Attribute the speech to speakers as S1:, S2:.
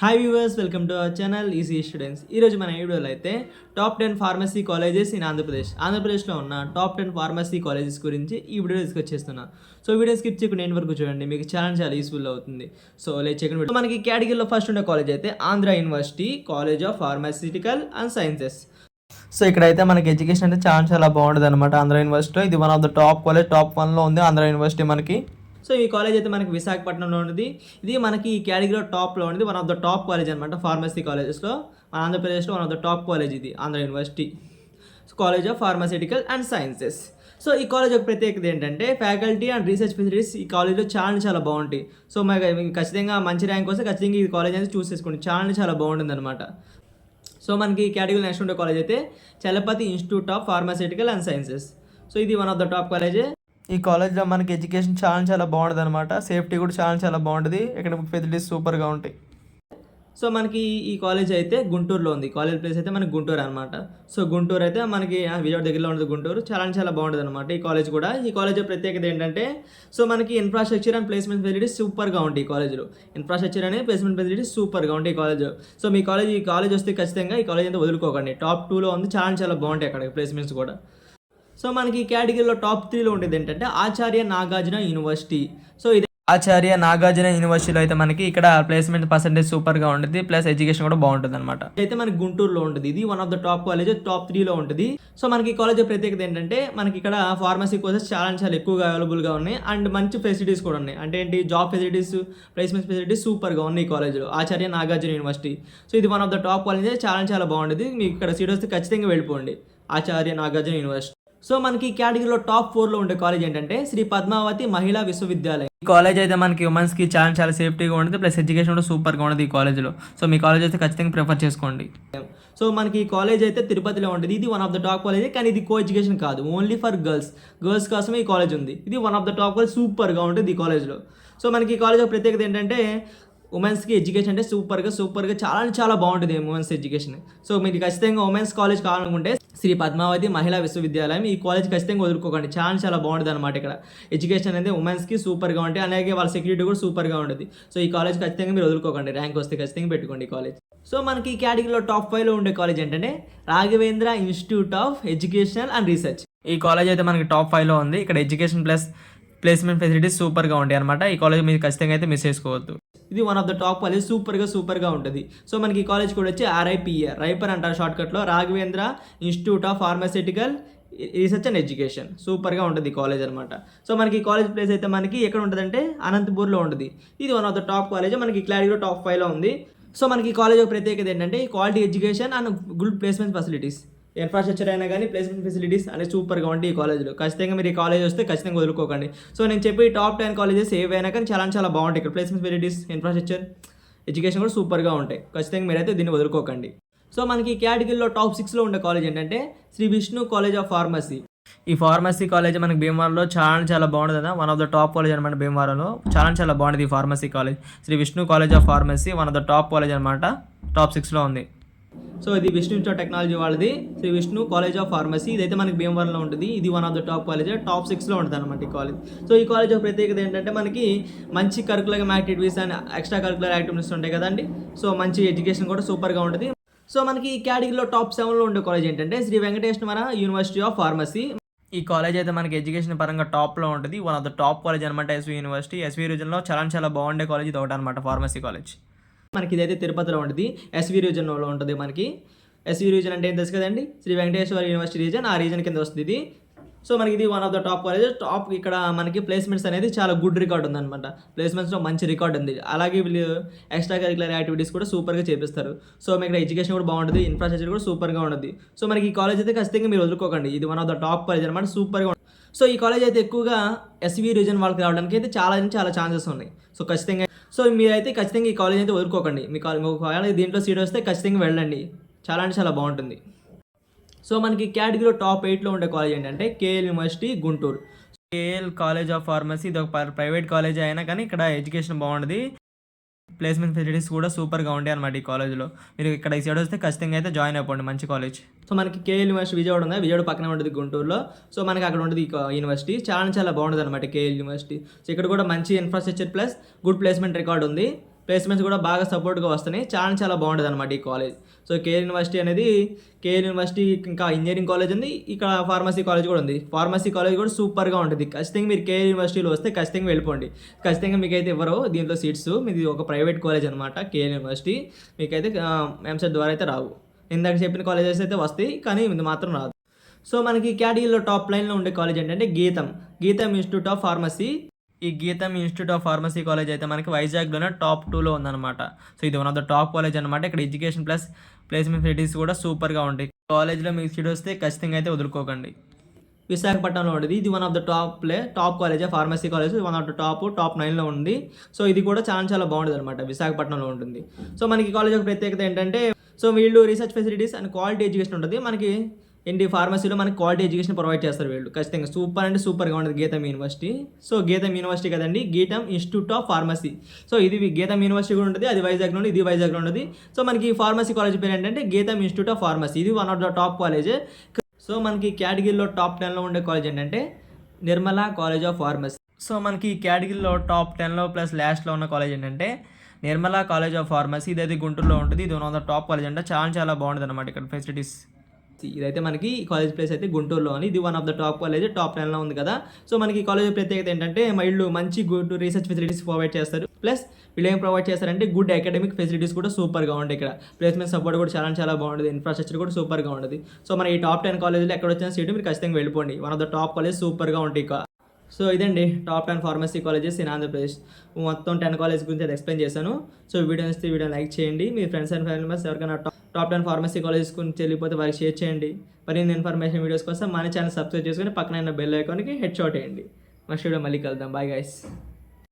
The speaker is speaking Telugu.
S1: Hi viewers, welcome to our channel easy students. ఈరోజు మన వీడియోలో అయితే టాప్ 10 ఫార్మసీ కాలేజెస్ ఇన్ ఆంధ్రప్రదేశ్లో ఉన్న టాప్ 10 ఫార్మసీ కాలేజెస్ గురించి ఈ వీడియో డిస్కస్ చేస్తున్నాను. సో వీడియో స్కిప్ చేయకుండా ఎండ్ వరకు చూడండి, మీకు చాలా యూస్ఫుల్ అవుతుంది. సో లేట్ చేయకుండా మనకి కేటగిరీలో ఫస్ట్ ఉండే కాలేజ్ అయితే Andhra university college of pharmaceutical and sciences. So ఇక్కడైతే మనకి ఎడ్యుకేషన్ అయితే చాలా బాగుంటుంది అనమాట. ఆంధ్ర యూనివర్సిటీలో ఇది one of the top college, top 1లో ఉంది ఆంధ్ర యూనివర్సిటీ మనకి. సో ఈ కాలేజ్ అయితే మనకి విశాఖపట్నంలో ఉన్నది. ఇది మనకి ఈ కేటగిరీలో టాప్లో ఉన్నది, one of the top college అనమాట. ఫార్మసీ కాలేజెస్లో మన ఆంధ్రప్రదేశ్లో one of the top college ఇది Andhra university college of pharmaceutical and sciences. So ఈ కాలేజ్ ఒక ప్రత్యేకత ఏంటంటే ఫ్యాకల్టీ అండ్ రీసెర్చ్ ఫెసిలిటీస్ ఈ కాలేజ్లో చాలా బాగుంటాయి. సో మీకు ఖచ్చితంగా మంచి ర్యాంక్ వస్తే ఖచ్చితంగా ఈ కాలేజ్ అయితే చూస్ చేసుకోండి, చాలా బాగుంటుంది అనమాట. సో మనకి ఈ కేటగిరీ నెక్స్ట్ ఉండే కాలేజ్ అయితే Chalapathi institute of pharmaceutical and sciences. So ఇది వన్ ఆఫ్ ద టాప్ కాలేజే. ఈ కాలేజ్లో మనకి ఎడ్యుకేషన్ చాలా బాగుంటుంది అనమాట. సేఫ్టీ కూడా చాలా బాగుంటుంది, ఎకడమిక్ ఫెసిలిటీస్ సూపర్గా ఉంటాయి. సో మనకి ఈ కాలేజ్ అయితే గుంటూరులో ఉంది. కాలేజ్ ప్లేస్ అయితే మనకి గుంటూరు అనమాట. సో గుంటూరు అయితే మనకి విజయవాడ దగ్గరలో ఉంటుంది గుంటూరు. చాలా బాగుంటుంది అనమాట ఈ కాలేజ్ కూడా. ఈ కాలేజ్ ప్రత్యేకత ఏంటంటే సో మనకి ఇన్ఫ్రాస్ట్రక్చర్ అండ్ ప్లేస్మెంట్ ఫెసిలిటీస్ సూపర్గా ఉంటాయి ఈ కాలేజ్లో. ఇన్ఫ్రాస్ట్రక్చర్ అనేది ప్లేస్మెంట్ ఫెసిలిటీస్ సూపర్గా ఉంటాయి ఈ కాలేజ్. సో మీ ఈ కాలేజ్ వస్తే ఖచ్చితంగా ఈ కాలేజ్ అయితే వదులుకోకండి. టాప్ 2లో ఉంది, చాలా బాగుంటాయి అక్కడ ప్లేస్మెంట్స్ కూడా. సో మనకి ఈ కేటగిరీలో టాప్ 3లో ఉండేది ఏంటంటే ఆచార్య నాగార్జున యూనివర్సిటీ. సో ఇది ఆచార్య నాగార్జున యూనివర్సిటీలో అయితే మనకి ఇక్కడ ప్లేస్మెంట్ పర్సెంటేజ్ సూపర్గా ఉంటుంది, ప్లస్ ఎడ్యుకేషన్ కూడా బాగుంటుంది అనమాట. అయితే మనకి గుంటూరులో ఉంటుంది. ఇది one of the top college, top 3లో ఉంటుంది. సో మనకి ఈ కాలేజ్ ప్రత్యేకత ఏంటంటే మనకి ఇక్కడ ఫార్మసీ కోర్సెస్ చాలా ఎక్కువగా అవైలబుల్గా ఉన్నాయి అండ్ మంచి ఫెసిలిటీస్ కూడా ఉన్నాయి. అంటే ఏంటి, జాబ్ ఫెసిలిటీస్, ప్లేస్మెంట్ ఫెసిలిటీస్ సూపర్గా ఉన్నాయి ఈ కాలేజ్లో, ఆచార్య నాగార్జున యూనివర్సిటీ. సో ఇది one of the top college, చాలా బాగుంటుంది. మీకు ఇక్కడ సీట్ వస్తే ఖచ్చితంగా వెళ్ళిపోండి, ఆచార్య నాగార్జున యూనివర్సిటీ. సో మనకి కేటగిరీలో టాప్ 4లో ఉండే కాలేజ్ ఏంటంటే శ్రీ పద్మావతి మహిళా విశ్వవిద్యాలయం. ఈ కాలేజ్ అయితే మనకి ఉమెన్స్కి చాలా సేఫ్టీగా ఉంటుంది, ప్లస్ ఎడ్యుకేషన్ కూడా సూపర్గా ఉంటుంది ఈ కాలేజ్లో. సో మీ కాలేజ్ అయితే ఖచ్చితంగా ప్రిఫర్ చేసుకోండి. సో మనకి ఈ కాలేజ్ అయితే తిరుపతిలో ఉంటుంది. ఇది one of the top college, కానీ ఇది కో ఎడ్యుకేషన్ కాదు, ఓన్లీ ఫర్ గర్ల్స్ కోసమే ఈ కాలేజ్ ఉంది. ఇది one of the top college, సూపర్గా ఉంటుంది ఈ కాలేజ్లో. సో మనకి ఈ కాలేజ్ ప్రత్యేకత ఏంటంటే ఉమెన్స్కి ఎడ్యుకేషన్ అంటే సూపర్గా చాలా బాగుంటుంది ఉమెన్స్ ఎడ్యుకేషన్. సో మీరు ఖచ్చితంగా ఉమెన్స్ కాలేజ్ కావాలనుకుంటే శ్రీ పద్మావతి మహిళా విశ్వవిద్యాలయం ఈ కాలేజ్ ఖచ్చితంగా వదులుకోకండి, చాలా బాగుంటుంది అనమాట. ఇక్కడ ఎడ్యుకేషన్ అనేది ఉమెన్స్కి సూపర్గా ఉంటాయి, అలాగే వాళ్ళ సెక్యూరిటీ కూడా సూపర్గా ఉంటుంది. సో ఈ కాలేజ్ ఖచ్చితంగా మీరు వదులుకోకండి, ర్యాంక్ వస్తే ఖచ్చితంగా పెట్టుకోండి ఈ కాలేజ్. సో మనకి ఈ కేటగిరీలో టాప్ 5లో ఉండే కాలేజ్ ఏంటంటే Raghavendra institute of education and research. ఈ కాలేజ్ అయితే మనకి టాప్ 5లో ఉంది. ఇక్కడ ఎడ్యుకేషన్ ప్లస్ ప్లేస్మెంట్ ఫెసిలిటీస్ సూపర్గా ఉంటాయి అనమాట. ఈ కాలేజ్ మీరు ఖచ్చితంగా అయితే మిస్ చేసుకోవద్దు. ఇది one of the top college, సూపర్గా ఉంటుంది. సో మనకి ఈ కాలేజ్ కూడా వచ్చి RIPA రైపర్ అంటారు షార్ట్కట్లో, Raghavendra institute of pharmaceutical research and education. సూపర్గా ఉంటుంది ఈ కాలేజ్ అనమాట. సో మనకి ఈ కాలేజ్ ప్లేస్ అయితే మనకి ఎక్కడ ఉంటుందంటే అనంతపూర్లో ఉంటుంది. ఇది one of the top college, మనకి కేటగిరీలో టాప్ 5లో ఉంది. సో మనకి ఈ కాలేజ్ ప్రత్యేకత ఏంటంటే quality education and good placement facilities. Infrastructure అయినా కానీ ప్లేస్మెంట్ ఫెసిలిటీస్ అనేది సూపర్గా ఉంటాయి ఈ కాలేజ్లో. ఖచ్చితంగా మీరు ఈ కాలేజ్ వస్తే ఖచ్చితంగా వదులుకోకండి. సో నేను చెప్పి టాప్ 10 కాలేజెస్ ఏవైనా కానీ చాలా బాగుంటాయి. ఇక్కడ ప్లేస్మెంట్ ఫెసిలిటీస్, ఇన్ఫ్రాస్ట్రక్చర్, ఎడ్యుకేషన్ కూడా సూపర్గా ఉంటాయి. ఖచ్చితంగా మీరైతే దీన్ని వదులుకోకండి. సో మనకి ఈ కేటగిరీలో టాప్ 6లో ఉండే కాలేజ్ ఏంటంటే Shri Vishnu college of pharmacy. ఈ ఫార్మసీ కాలేజ్ మనకి భీమవరంలో చాలా బాగుంటుంది కదా, one of the top college అనమాట. భీమవరంలో చాలా బాగుంటుంది ఈ pharmacy college. Shri Vishnu college of pharmacy one of the top college అనమాట, టాప్ 6లో ఉంది. సో ఇది విష్ణు ఇన్స్టిట్యూట్ టెక్నాలజీ వాళ్ళది, Shri Vishnu college of pharmacy. ఇదైతే మనకి భీమవరంలో ఉంటుంది. ఇది one of the top college, top 6లో ఉంటుంది అనమాట ఈ కాలేజ్. సో ఈ కాలేజ్ ప్రత్యేకత ఏంటంటే మనకి మంచి curricular activities and extra curricular activities ఉంటాయి కదండి. సో మంచి ఎడ్యుకేషన్ కూడా సూపర్గా ఉంటుంది. సో మనకి ఈ కేటగిరీలో టాప్ 7లో ఉండే కాలేజ్ ఏంటంటే Sri Venkateswara university of pharmacy. ఈ కాలేజ్ అయితే మనకి ఎడ్యుకేషన్ పరంగా టాప్లో ఉంటుంది, one of the top college అనమాట. SV యూనివర్సిటీ, SV రీజన్లో చాలా బాగుండే కాలేజ్ ఇది ఒకటి అనమాట, ఫార్మసీ కాలేజ్. మనకి ఇదైతే తిరుపతిలో ఉంటుంది, SV రీజన్లో ఉంటుంది. మనకి SV రీజన్ అంటే ఏం తెలుసు కదండి, శ్రీ వెంకటేశ్వర యూనివర్సిటీ రీజన్, ఆ రీజన్ కింద వస్తుంది ఇది. సో మనకి ఇది one of the top college, top. ఇక్కడ మనకి ప్లేస్మెంట్స్ అనేది చాలా గుడ్ రికార్డ్ ఉందన్నమాట, ప్లేస్మెంట్స్లో మంచి రికార్డ్ ఉంది. అలాగే వీళ్ళు ఎక్స్ట్రా కరికులర్ యాక్టివిటీస్ కూడా సూపర్గా చేపిస్తారు. సో మీకు ఇక్కడ ఎడ్యుకేషన్ కూడా బాగుంటుంది, ఇన్ఫ్రాస్ట్రక్చర్ కూడా సూపర్గా ఉంటుంది. సో మనకి ఈ కాలేజ్ అయితే ఖచ్చితంగా మీరు వదులుకోకండి, ఇది one of the top college అనమాట, సూపర్గా ఉంటుంది. సో ఈ కాలేజ్ అయితే ఎక్కువగా SV రీజన్ వాళ్ళకి రావడానికి అయితే చాలా ఛాన్సెస్ ఉన్నాయి. సో ఖచ్చితంగా మీరైతే ఖచ్చితంగా ఈ కాలేజ్ అయితే వదులుకోకండి. మీ కాలేజ్ దీంట్లో సీట్ వస్తే ఖచ్చితంగా వెళ్ళండి, చాలా బాగుంటుంది. సో మనకి కేటగిరీలో టాప్ 8లో ఉండే కాలేజ్ ఏంటంటే KL university Guntur. KL college of pharmacy ఇది ఒక ప్రైవేట్ కాలేజ్ అయినా కానీ ఇక్కడ ఎడ్యుకేషన్ బాగుంటుంది, ప్లేస్మెంట్ ఫెసిలిటీస్ కూడా సూపర్గా ఉంటాయి అనమాట ఈ కాలేజ్లో. మీరు ఇక్కడ ఈ సైడ్ వస్తే ఖచ్చితంగా అయితే జాయిన్ అయిపోండి, మంచి కాలేజ్. సో మనకి KL యూనివర్సిటీ విజయవాడ ఉంది, విజయవాడ పక్కనే ఉంటుంది గుంటూరులో. సో మనకి అక్కడ ఉంటుంది ఈ యూనివర్సిటీ, చాలా బాగుంటుంది అనమాట KL యూనివర్సిటీ. సో ఇక్కడ కూడా మంచి infrastructure plus good placement record ఉంది. ప్లేస్మెంట్స్ కూడా బాగా సపోర్ట్గా వస్తున్నాయి. చాలా బాగుంటుంది అనమాట ఈ కాలేజ్. సో కేఎల్ యూనివర్సిటీ ఇంకా ఇంజనీరింగ్ కాలేజ్ ఉంది, ఇక్కడ ఫార్మసీ కాలేజ్ కూడా ఉంది. ఫార్మసీ కాలేజ్ కూడా సూపర్గా ఉంటుంది. ఖచ్చితంగా మీరు కేఎల్ యూనివర్సిటీలో వస్తే ఖచ్చితంగా వెళ్ళిపోండి. ఖచ్చితంగా మీకైతే ఇవ్వరు దీంట్లో సీట్స్. మీది ఒక ప్రైవేట్ కాలేజ్ అనమాట కేఎల్ యూనివర్సిటీ. మీకైతే ఎంసెట్ ద్వారా అయితే రావు. ఇందాక చెప్పిన కాలేజెస్ అయితే వస్తాయి, కానీ ఇది మాత్రం రాదు. సో మనకి కేటగిరీలో టాప్ లైన్లో ఉండే కాలేజ్ ఏంటంటే గీతం ఇన్స్టిట్యూట్ ఆఫ్ ఫార్మసీ. ఈ గీతం ఇన్స్టిట్యూట్ ఆఫ్ ఫార్మసీ కాలేజ్ అయితే మనకి వైజాగ్లోనే టాప్ 2లో ఉందన్నమాట. సో ఇది one of the top college అనమాట. ఇక్కడ ఎడ్యుకేషన్ ప్లస్ ప్లేస్మెంట్ ఫెసిలిటీస్ కూడా సూపర్గా ఉంటాయి. కాలేజ్లో మీకు సీట్ వస్తే ఖచ్చితంగా అయితే వదులుకోకండి. విశాఖపట్నంలో ఉండేది ఇది one of the top college pharmacy college, one of the top 9లో ఉంది. సో ఇది కూడా చాలా బాగుంటుంది అనమాట, విశాఖపట్నంలో ఉంటుంది. సో మనకి కాలేజ్ యొక్క ప్రత్యేకత ఏంటంటే, సో వీళ్ళు research facilities and quality education ఉంటుంది. మనకి ఫార్మసీలో మనకి క్వాలిటీ ఎడ్యుకేషన్ ప్రొవైడ్ చేస్తారు వీళ్ళు. ఖచ్చితంగా సూపర్గా ఉంటుంది గీతం యూనివర్సిటీ. సో గీతం యూనివర్సిటీ కదండి, గీతం ఇన్స్టిట్యూట్ ఆఫ్ ఫార్మసీ. సో ఇది గీతం యూనివర్సిటీ కూడా ఉంటుంది, అది వైజాగ్లో ఉంది, ఇది వైజాగ్లో ఉంటుంది. సో మనకి ఫార్మసీ కాలేజ్ పేరు ఏంటంటే గీతం ఇన్స్టిట్యూట్ ఆఫ్ ఫార్మసీ. ఇది one of the top college. So మనకి కేటగిరీలో టాప్ 10లో ఉండే కాలేజ్ ఏంటంటే Nirmala college of pharmacy. So మనకి కేటగిరీలో టాప్ 10లో ప్లస్ లాస్ట్లో ఉన్న కాలేజ్ ఏంటంటే నిర్మలా కాలేజ్ ఆఫ్ ఫార్మసీ. ఇదైతే గుంటూరులో ఉంటుంది. ఇది one of the top college అంటే చాలా బాగుంటుంది అనమాట ఇక్కడ ఫెసిలిటీస్. ఇదైతే మనకి కాలేజ్ ప్లేస్ అయితే గుంటూరులో అని. ఇది one of the top college, top 10లో ఉంది కదా. సో మనకి కాలేజ్ ప్రత్యేకత ఏంటంటే వీళ్ళు మంచి గుడ్ రీసెర్చ్ ఫెసిలిటీస్ ప్రొవైడ్ చేస్తారు. ప్లస్ వీళ్ళు ఏం ప్రొవైడ్ చేస్తారంటే గుడ్ అకాడమిక్ ఫెసిలిటీస్ కూడా సూపర్గా ఉంటాయి. ఇక్కడ ప్లేస్మెంట్ సపోర్ట్ కూడా చాలా బాగుంటుంది. ఇన్ఫ్రాస్ట్రక్చర్ కూడా సూపర్గా ఉంటుంది. సో మన ఈ టాప్ 10 కాలేజీలో ఎక్కడ వచ్చిన సీటు మీరు ఖచ్చితంగా వెళ్ళిపోండి. One of the top college సూపర్గా ఉంటాయి. సో ఇదండి top 10 pharmacy colleges in Andhra Pradesh. మొత్తం 10 కాలేజ్ గురించి అయితే ఎక్స్ప్లెయిన్ చేశాను. సో వీడియో లైక్ చేయండి. మీ ఫ్రెండ్స్ అండ్ ఫ్యామిలీ మెంబర్స్ ఎవరికైనా టాప్ 10 ఫార్మసీ కాలేజెస్ గురించి తెలియకపోతే వారికి షేర్ చేయండి. మరిన్ని ఇన్ఫర్మేషన్ వీడియోస్ కోసం మన ఛానల్ సబ్స్క్రైబ్ చేసుకొని పక్కన బెల్ ఐకాన్కి హెడ్ షాట్ వేయండి. నెక్స్ట్ వీడియో మళ్ళీ కలుద్దాం. Bye guys.